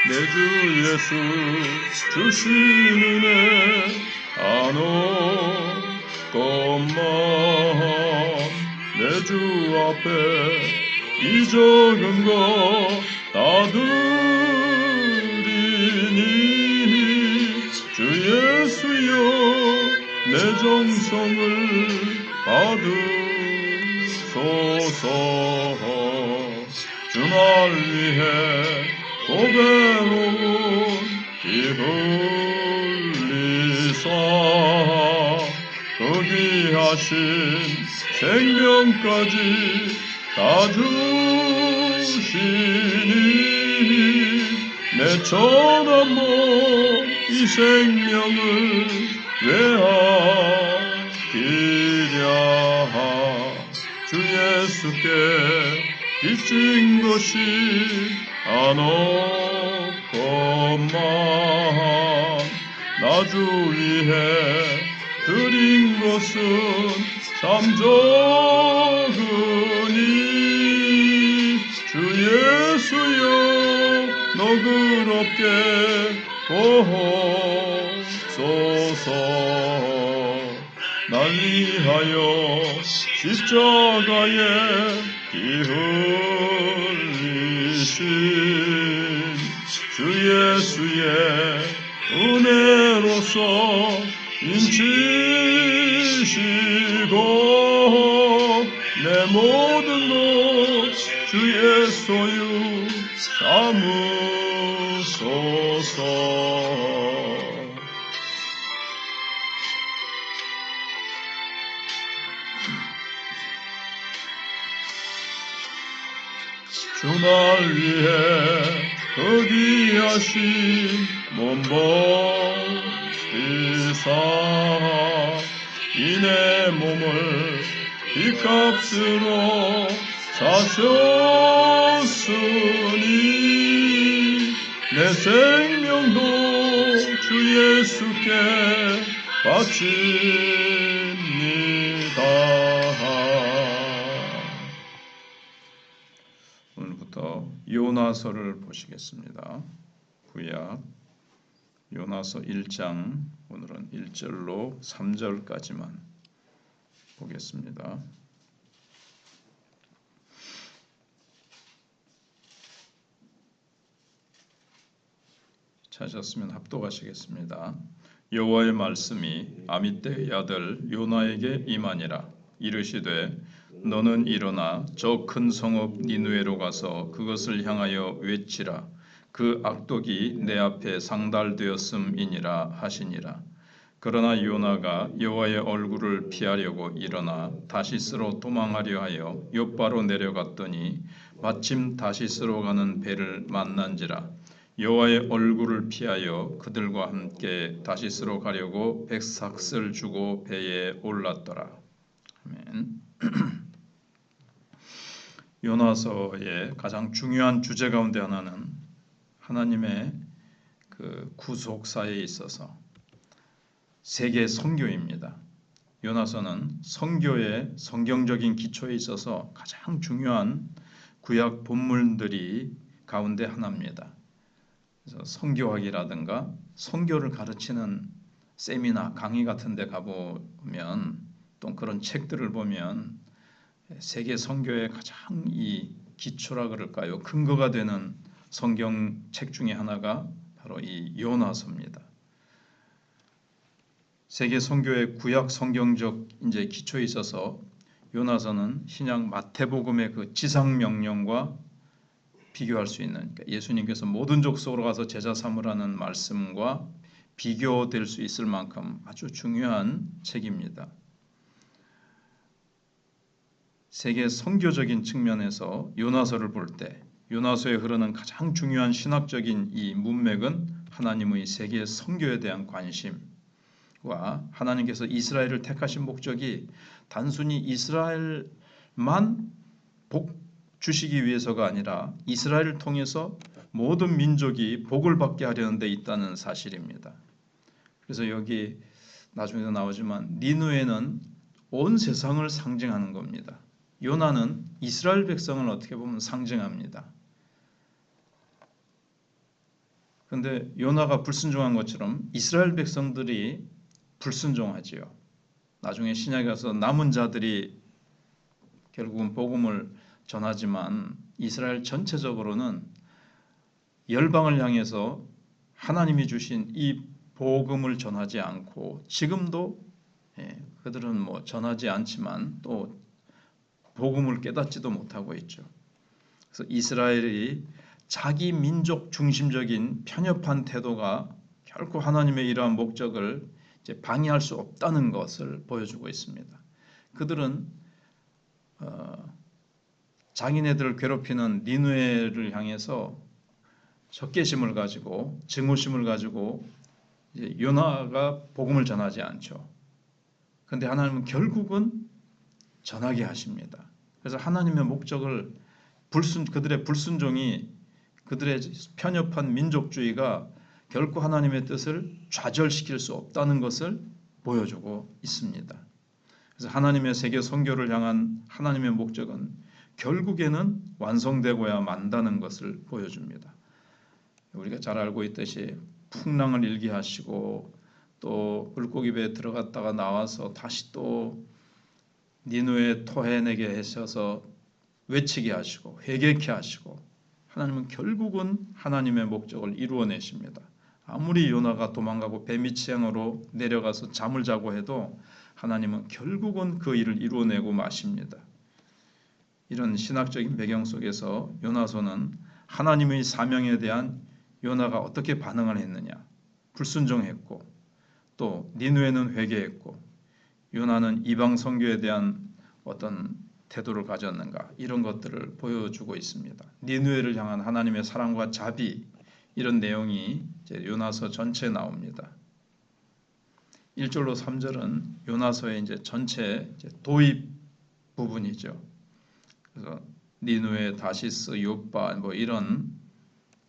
내 주 예수 주신 은혜 한없건만 내 주 앞에 이 적은 것 다 드리니 주 예수여 내 정성을 받으소서. 주날 위해 고배로운 피 흘리사 그 귀하신 생명까지 다 주시니 내 천한 몸 이 생명을 왜하기랴. 주 예수께 빚진 것이 한없건만 나 주 위해 드린 것은 참 적으니 주 예수여 너그럽게 보소서. 날 위하여 십자가에 피 흘리신 주 예수의 은혜로서 인치시고 내 모든 것 주의 소유 삼으소서. 주날 위해 그 귀하신 몸 버리사 이내 몸을 빚값으로 사셨으니 내 생명도 주 예수께 바칩니다. 오늘부터 요나서를 보시겠습니다. 구약 요나서 1장 오늘은 1절로 3절까지만 보겠습니다. 찾으셨으면 합독하시겠습니다. 여호와의 말씀이 아미떼의 아들 요나에게 임하니라. 이르시되 너는 일어나 저 큰 성읍 니느웨로 가서 그것을 향하여 외치라. 그 악독이 내 앞에 상달되었음이니라 하시니라. 그러나 요나가 여호와의 얼굴을 피하려고 일어나 다시스로 도망하려 하여 욥바로 내려갔더니 마침 다시스로 가는 배를 만난지라. 여호와의 얼굴을 피하여 그들과 함께 다시스로 가려고 백삭을 주고 배에 올랐더라. 아멘. 요나서의 가장 중요한 주제 가운데 하나는 하나님의 그 구속사에 있어서 세계 선교입니다. 요나서는 선교의 성경적인 기초에 있어서 가장 중요한 구약 본문들이 가운데 하나입니다. 그래서 선교학이라든가 선교를 가르치는 세미나 강의 같은 데 가보면 또 그런 책들을 보면 세계 선교의 가장 이 기초라 그럴까요? 근거가 되는 성경책 중에 하나가 바로 이 요나서입니다. 세계 선교의 구약 성경적 이제 기초에 있어서 요나서는 신약 마태복음의 그 지상 명령과 비교할 수 있는, 그러니까 예수님께서 모든 족속으로 가서 제자 삼으라는 말씀과 비교될 수 있을 만큼 아주 중요한 책입니다. 세계 선교적인 측면에서 요나서를 볼 때 요나서에 흐르는 가장 중요한 신학적인 이 문맥은 하나님의 세계 선교에 대한 관심과 하나님께서 이스라엘을 택하신 목적이 단순히 이스라엘만 복 주시기 위해서가 아니라 이스라엘을 통해서 모든 민족이 복을 받게 하려는 데 있다는 사실입니다. 그래서 여기 나중에도 나오지만 니느웨는 온 세상을 상징하는 겁니다. 요나는 이스라엘 백성을 어떻게 보면 상징합니다. 근데 요나가 불순종한 것처럼 이스라엘 백성들이 불순종하지요. 나중에 신약에 가서 남은 자들이 결국은 복음을 전하지만 이스라엘 전체적으로는 열방을 향해서 하나님이 주신 이 복음을 전하지 않고 지금도 그들은 뭐 전하지 않지만 또 복음을 깨닫지도 못하고 있죠. 그래서 이스라엘이 자기 민족 중심적인 편협한 태도가 결코 하나님의 이러한 목적을 이제 방해할 수 없다는 것을 보여주고 있습니다. 그들은 자기네들을 괴롭히는 니느웨를 향해서 적개심을 가지고 증오심을 가지고 이제 요나가 복음을 전하지 않죠. 그런데 하나님은 결국은 전하게 하십니다. 그래서 하나님의 목적을 그들의 불순종이 그들의 편협한 민족주의가 결코 하나님의 뜻을 좌절시킬 수 없다는 것을 보여주고 있습니다. 그래서 하나님의 세계 선교를 향한 하나님의 목적은 결국에는 완성되고야 만다는 것을 보여줍니다. 우리가 잘 알고 있듯이 풍랑을 일게 하시고 또 물고기 배에 들어갔다가 나와서 다시 또 니느웨 토해내게 하셔서 외치게 하시고 회개케 하시고 하나님은 결국은 하나님의 목적을 이루어내십니다. 아무리 요나가 도망가고 뱀이치향으로 내려가서 잠을 자고 해도 하나님은 결국은 그 일을 이루어내고 마십니다. 이런 신학적인 배경 속에서 요나서는 하나님의 사명에 대한 요나가 어떻게 반응을 했느냐, 불순종했고 또 니느웨는 회개했고 요나는 이방 선교에 대한 어떤 태도를 가졌는가 이런 것들을 보여주고 있습니다. 니느웨를 향한 하나님의 사랑과 자비 이런 내용이 이제 요나서 전체에 나옵니다. 1절로 3절은 요나서의 이제 전체 이제 도입 부분이죠. 그래서 니느웨, 다시스, 요빠 뭐 이런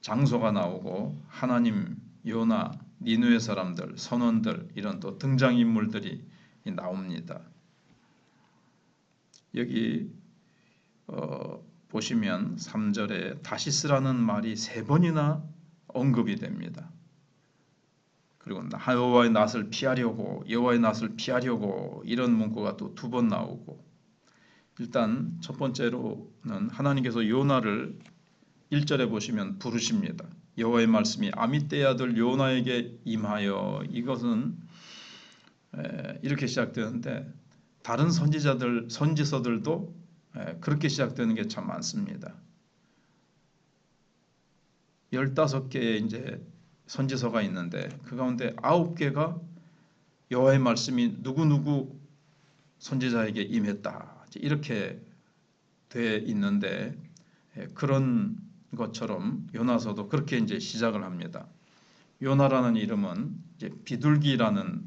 장소가 나오고 하나님, 요나, 니느웨 사람들, 선원들 이런 또 등장 인물들이 나옵니다. 여기 보시면 3절에 다시스라는 말이 3번이나 언급이 됩니다. 그리고 여호와의 낯을 피하려고 여호와의 낯을 피하려고 이런 문구가 또 2번 나오고 일단 첫 번째로는 하나님께서 요나를 1절에 보시면 부르십니다. 여호와의 말씀이 아미떼의 아들 요나에게 임하여 이것은 이렇게 시작되는데 다른 선지서들도 그렇게 시작되는 게 참 많습니다. 15개의 이제 선지서가 있는데 그 가운데 9개가 여호와의 말씀이 누구누구 선지자에게 임했다 이렇게 돼 있는데 그런 것처럼 요나서도 그렇게 이제 시작을 합니다. 요나라는 이름은 이제 비둘기라는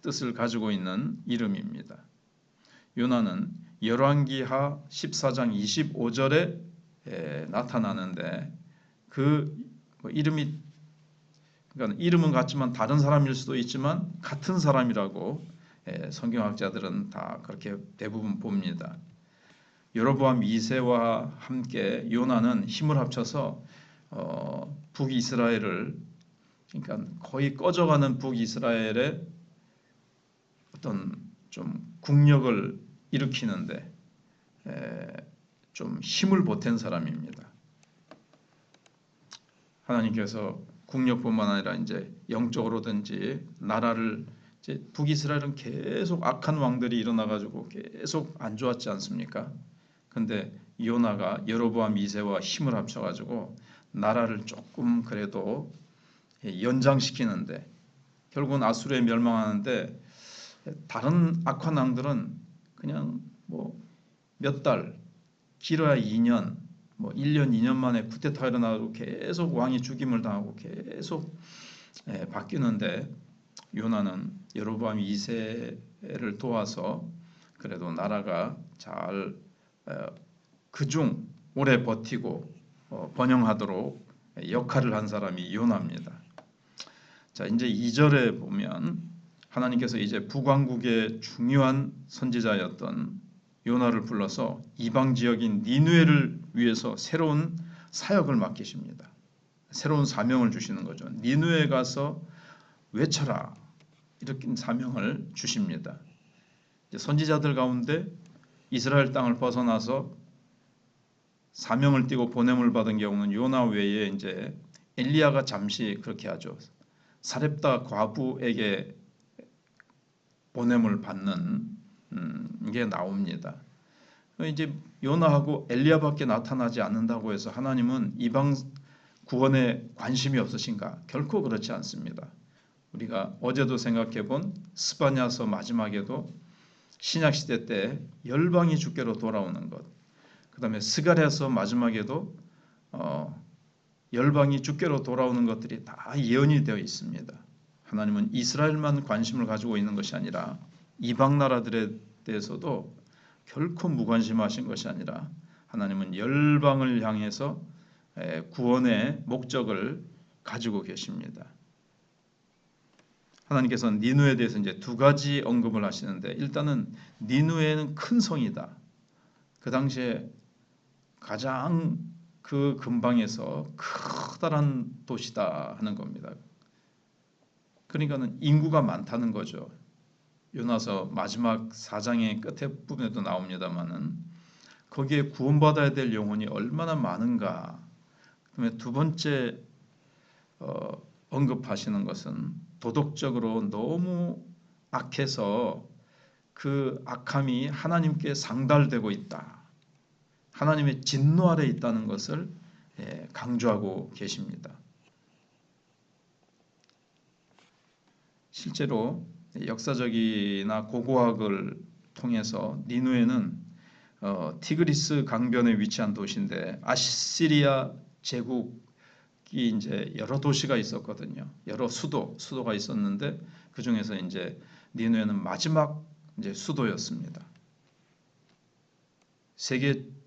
뜻을 가지고 있는 이름입니다. 요나는 열왕기하 14장 25절에 나타나는데 그 이름이 그러니까 이름은 같지만 다른 사람일 수도 있지만 같은 사람이라고 성경학자들은 다 그렇게 대부분 봅니다. 여로보암 2세와 함께 요나는 힘을 합쳐서 북이스라엘을 그러니까 거의 꺼져가는 북이스라엘의 어떤 좀 국력을 일으키는데 좀 힘을 보탠 사람입니다. 하나님께서 국력뿐만 아니라 이제 영적으로든지 나라를 이제 북이스라엘은 계속 악한 왕들이 일어나가지고 계속 안 좋았지 않습니까? 근데 요나가 여로보암 2세와 힘을 합쳐가지고 나라를 조금 그래도 연장시키는데 결국은 아수르에 멸망하는데 다른 악한 왕들은 그냥 뭐 몇 달, 길어야 2년, 뭐 1년, 2년 만에 쿠데타가 일어나고 계속 왕이 죽임을 당하고 계속 바뀌는데 요나는 여로보암 2세를 도와서 그래도 나라가 잘 그중 오래 버티고 번영하도록 역할을 한 사람이 요나입니다. 자, 이제 2절에 보면 하나님께서 이제 북왕국의 중요한 선지자였던 요나를 불러서 이방 지역인 니느웨를 위해서 새로운 사역을 맡기십니다. 새로운 사명을 주시는 거죠. 니느웨에 가서 외쳐라, 이렇게 사명을 주십니다. 선지자들 가운데 이스라엘 땅을 벗어나서 사명을 띠고 보냄을 받은 경우는 요나 외에 이제 엘리야가 잠시 그렇게 하죠. 사렙다 과부에게 보냄을 받는 게 나옵니다. 이제 요나하고 엘리야밖에 나타나지 않는다고 해서 하나님은 이방 구원에 관심이 없으신가? 결코 그렇지 않습니다. 우리가 어제도 생각해본 스바냐서 마지막에도 신약시대 때 열방이 주께로 돌아오는 것, 그 다음에 스가랴서 마지막에도 열방이 주께로 돌아오는 것들이 다 예언이 되어 있습니다. 하나님은 이스라엘만 관심을 가지고 있는 것이 아니라 이방 나라들에 대해서도 결코 무관심하신 것이 아니라 하나님은 열방을 향해서 구원의 목적을 가지고 계십니다. 하나님께서는 니느웨에 대해서 이제 두 가지 언급을 하시는데, 일단은 니느웨는 큰 성이다. 그 당시에 가장 그 근방에서 커다란 도시다 하는 겁니다. 그러니까는 인구가 많다는 거죠. 요나서 마지막 4장의 끝에 부분에도 나옵니다만은 거기에 구원받아야 될 영혼이 얼마나 많은가. 그다음에 두 번째 언급하시는 것은 도덕적으로 너무 악해서 그 악함이 하나님께 상달되고 있다. 하나님의 진노 아래 있다는 것을 강조하고 계십니다. 실제로 역사적이나 고고학을 통해서 니느웨는 티그리스 강변에 위치한 도시인데 아시리아 제국이 이제 여러 도시가 있었거든요. 여러 수도가 있었는데 그 중에서 이제 니느웨는 마지막 이제 수도였습니다.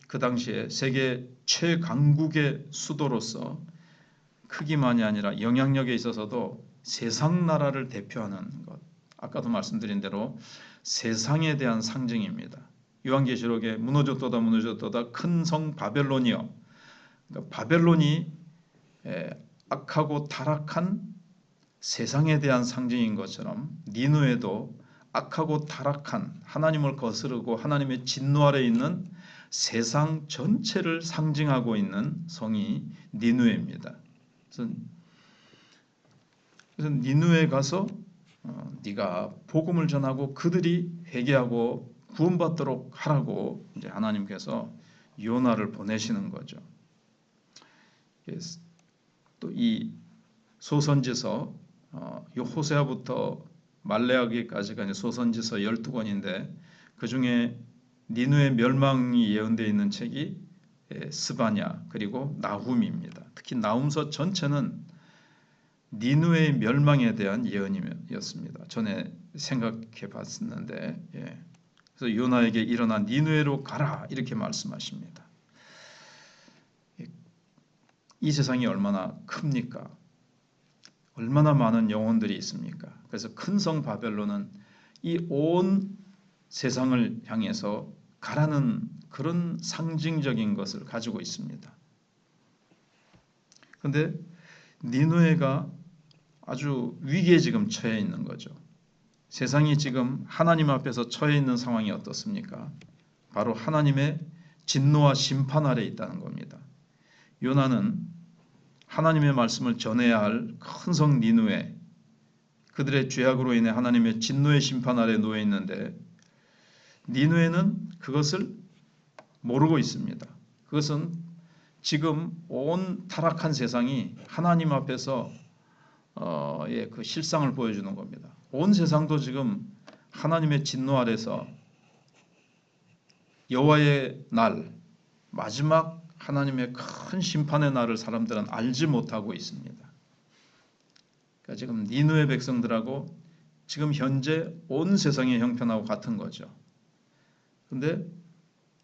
그 당시에 세계 최강국의 수도로서 크기만이 아니라 영향력에 있어서도 세상 나라를 대표하는 것. 아까도 말씀드린 대로 세상에 대한 상징입니다. 요한계시록에 무너졌도다 큰 성 바벨론이여. 그러니까 바벨론이 악하고 타락한 세상에 대한 상징인 것처럼 니느웨도 악하고 타락한 하나님을 거스르고 하나님의 진노 아래 있는 세상 전체를 상징하고 있는 성이 니느웨입니다. 그래서 니느웨에 가서 네가 복음을 전하고 그들이 회개하고 구원받도록 하라고 이제 하나님께서 요나를 보내시는 거죠. 또 이 소선지서 호세아부터 말레아기까지가 이제 소선지서 12권인데 그 중에 니느웨 멸망이 예언되어 있는 책이 스바냐 그리고 나훔입니다. 특히 나훔서 전체는 니느웨의 멸망에 대한 예언이었습니다. 전에 생각해 봤었는데, 그래서 요나에게 일어나 니느웨로 가라 이렇게 말씀하십니다. 이 세상이 얼마나 큽니까? 얼마나 많은 영혼들이 있습니까? 그래서 큰 성 바벨론은 이 온 세상을 향해서 가라는 그런 상징적인 것을 가지고 있습니다. 그런데 니느웨가 아주 위기에 지금 처해 있는 거죠. 세상이 지금 하나님 앞에서 처해 있는 상황이 어떻습니까? 바로 하나님의 진노와 심판 아래 있다는 겁니다. 요나는 하나님의 말씀을 전해야 할 큰 성 니느웨, 그들의 죄악으로 인해 하나님의 진노의 심판 아래 놓여 있는데 니느웨는 그것을 모르고 있습니다. 그것은 지금 온 타락한 세상이 하나님 앞에서 그 실상을 보여주는 겁니다. 온 세상도 지금 하나님의 진노 아래서 여호와의 날, 마지막 하나님의 큰 심판의 날을 사람들은 알지 못하고 있습니다. 그러니까 지금 니느웨 백성들하고 지금 현재 온 세상의 형편하고 같은 거죠. 그런데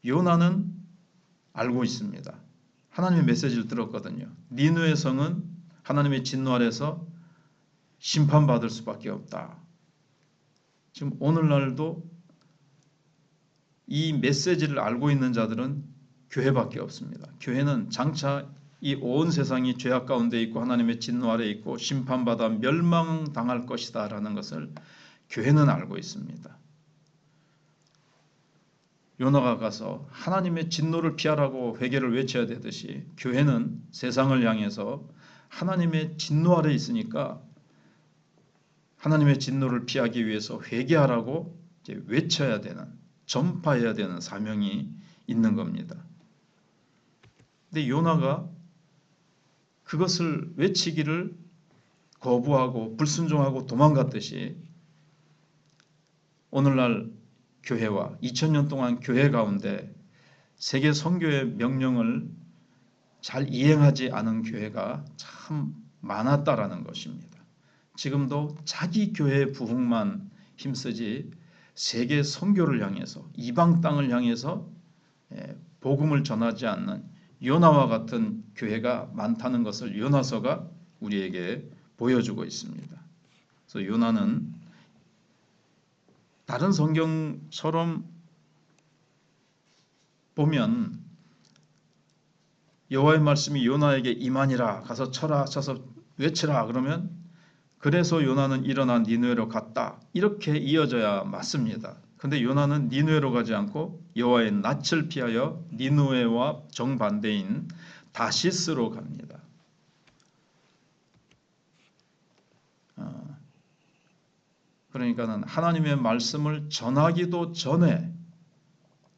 요나는 알고 있습니다. 하나님의 메시지를 들었거든요. 니느웨 성은 하나님의 진노 아래서 심판받을 수밖에 없다. 지금 오늘날도 이 메시지를 알고 있는 자들은 교회밖에 없습니다. 교회는 장차 이 온 세상이 죄악 가운데 있고 하나님의 진노 아래 있고 심판받아 멸망당할 것이다라는 것을 교회는 알고 있습니다. 요나가 가서 하나님의 진노를 피하라고 회개를 외쳐야 되듯이 교회는 세상을 향해서 하나님의 진노 아래 있으니까 하나님의 진노를 피하기 위해서 회개하라고 이제 외쳐야 되는, 전파해야 되는 사명이 있는 겁니다. 근데 요나가 그것을 외치기를 거부하고 불순종하고 도망갔듯이 오늘날 교회와 2000년 동안 교회 가운데 세계 선교의 명령을 잘 이행하지 않은 교회가 참 많았다라는 것입니다. 지금도 자기 교회 부흥만 힘쓰지 세계 선교를 향해서 이방 땅을 향해서 복음을 전하지 않는 요나와 같은 교회가 많다는 것을 요나서가 우리에게 보여주고 있습니다. 그래서 요나는 다른 성경처럼 보면 여호와의 말씀이 요나에게 임하니라 가서 쳐라 쳐서 외치라 그러면 그래서 요나는 일어나 니느웨로 갔다 이렇게 이어져야 맞습니다. 근데 요나는 니느웨로 가지 않고 여호와의 낯을 피하여 니느웨와 정반대인 다시스로 갑니다. 그러니까는 하나님의 말씀을 전하기도 전에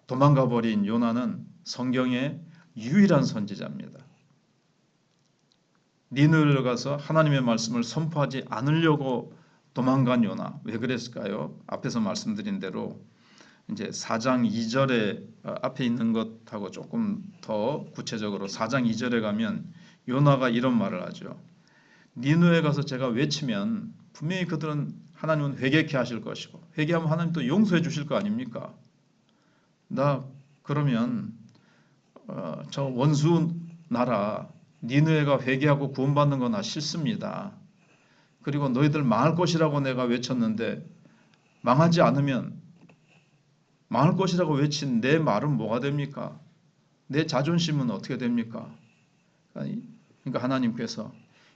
도망가 버린 요나는 성경의 유일한 선지자입니다. 니느웨로 가서 하나님의 말씀을 선포하지 않으려고 도망간 요나 왜 그랬을까요? 앞에서 말씀드린 대로 이제 4장 2절에 앞에 있는 것하고 조금 더 구체적으로 4장 2절에 가면 요나가 이런 말을 하죠. 니느웨에 가서 제가 외치면 분명히 그들은 하나님은 회개케 하실 것이고 회개하면 하나님 또 용서해 주실 거 아닙니까? 나 그러면 저 원수 나라 니느웨가 회개하고 구원받는 거 나 싫습니다. 그리고 너희들 망할 것이라고 내가 외쳤는데 망하지 않으면 망할 것이라고 외친 내 말은 뭐가 됩니까? 내 자존심은 어떻게 됩니까? 그러니까 하나님께서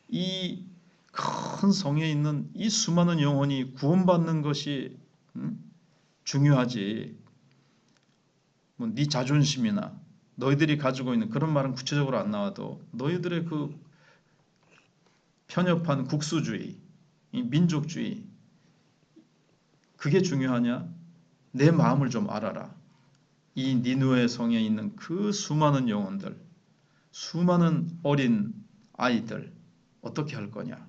이 큰 성에 있는 이 수많은 영혼이 구원받는 것이 중요하지 뭐 네 자존심이나 너희들이 가지고 있는 그런 말은 구체적으로 안 나와도 너희들의 그 편협한 국수주의, 이 민족주의 그게 중요하냐? 내 마음을 좀 알아라. 이 니느웨 성에 있는 그 수많은 영혼들, 수많은 어린 아이들 어떻게 할 거냐?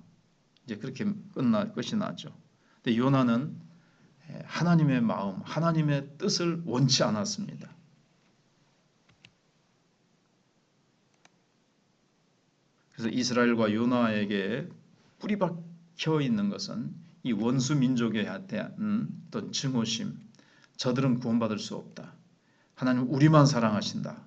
이제 그렇게 끝이 나죠. 근데 요나는 하나님의 마음, 하나님의 뜻을 원치 않았습니다. 그래서 이스라엘과 요나에게 뿌리 박혀 있는 것은 이 원수 민족에 대한 어떤 증오심, 저들은 구원받을 수 없다. 하나님 우리만 사랑하신다.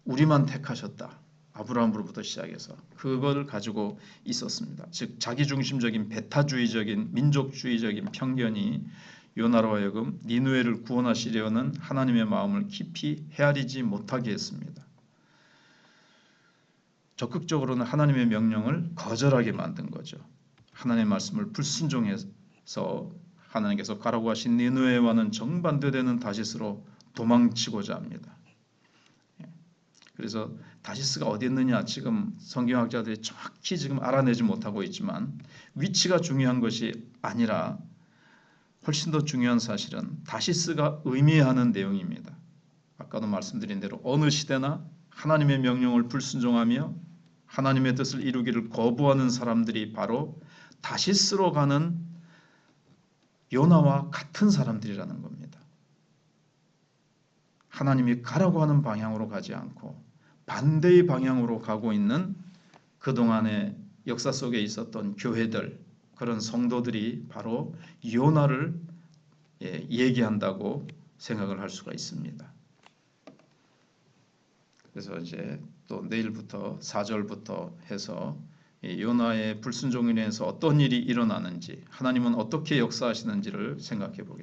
우리만 택하셨다. 아브라함으로부터 시작해서 그걸 가지고 있었습니다. 즉 자기중심적인 배타주의적인 민족주의적인 편견이 요나로 하여금 니느웨를 구원하시려는 하나님의 마음을 깊이 헤아리지 못하게 했습니다. 적극적으로는 하나님의 명령을 거절하게 만든 거죠. 하나님의 말씀을 불순종해서 하나님께서 가라고 하신 니느웨와는 정반대되는 다시스로 도망치고자 합니다. 그래서 다시스가 어디 있느냐 지금 성경학자들이 정확히 지금 알아내지 못하고 있지만 위치가 중요한 것이 아니라 훨씬 더 중요한 사실은 다시스가 의미하는 내용입니다. 아까도 말씀드린 대로 어느 시대나 하나님의 명령을 불순종하며 하나님의 뜻을 이루기를 거부하는 사람들이 바로 다시스로 가는 요나와 같은 사람들이라는 겁니다. 하나님이 가라고 하는 방향으로 가지 않고 반대의 방향으로 가고 있는 그동안의 역사 속에 있었던 교회들, 그런 성도들이 바로 요나를 얘기한다고 생각을 할 수가 있습니다. 그래서 이제 또 내일부터 4절부터 해서 요나의 불순종으로 인해서 어떤 일이 일어나는지 하나님은 어떻게 역사하시는지를 생각해 보겠습니다.